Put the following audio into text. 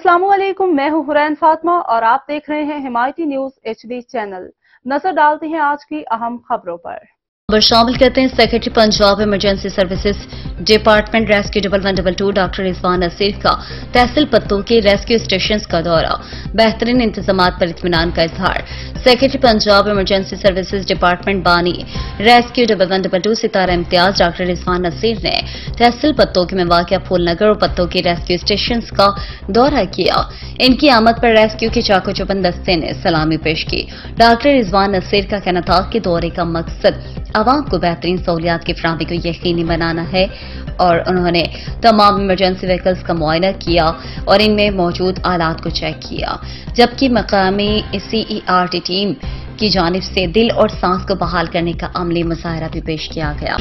अस्सलामुअलैकुम, मैं हूं हुरैन फातिमा और आप देख रहे हैं हिमायती न्यूज HD चैनल। नजर डालते हैं आज की अहम खबरों पर। शामिल करते हैं secretary Punjab emergency services department rescue 1122 doctor Rizwan Naseer का तहसील पत्तों के रेस्क्यू स्टेशन का दौरा, बेहतरीन इंतजाम पर इत्मीनान का इजहार। Secretary Punjab emergency services department बानी रेस्क्यू 1122 सितारा इम्तियाज डॉक्टर रिजवान नसीर ने तहसील पत्तों के में वाक़ फूलनगर और पत्तों के रेस्क्यू स्टेशन का दौरा किया। इनकी आमद पर रेस्क्यू के चाको चौबंद दस्ते ने सलामी पेश की। डॉक्टर रिजवान नसीर का कहना था कि दौरे का मकसद आवाम को बेहतरीन सहूलियात की फराहमी को यकीनी बनाना है और उन्होंने तमाम इमरजेंसी व्हीकल्स का मुआयना किया और इनमें मौजूद आलात को चेक किया, जबकि मकामी CERT टीम की जानिब से दिल और सांस को बहाल करने का अमली मुजाहरा भी पेश किया गया।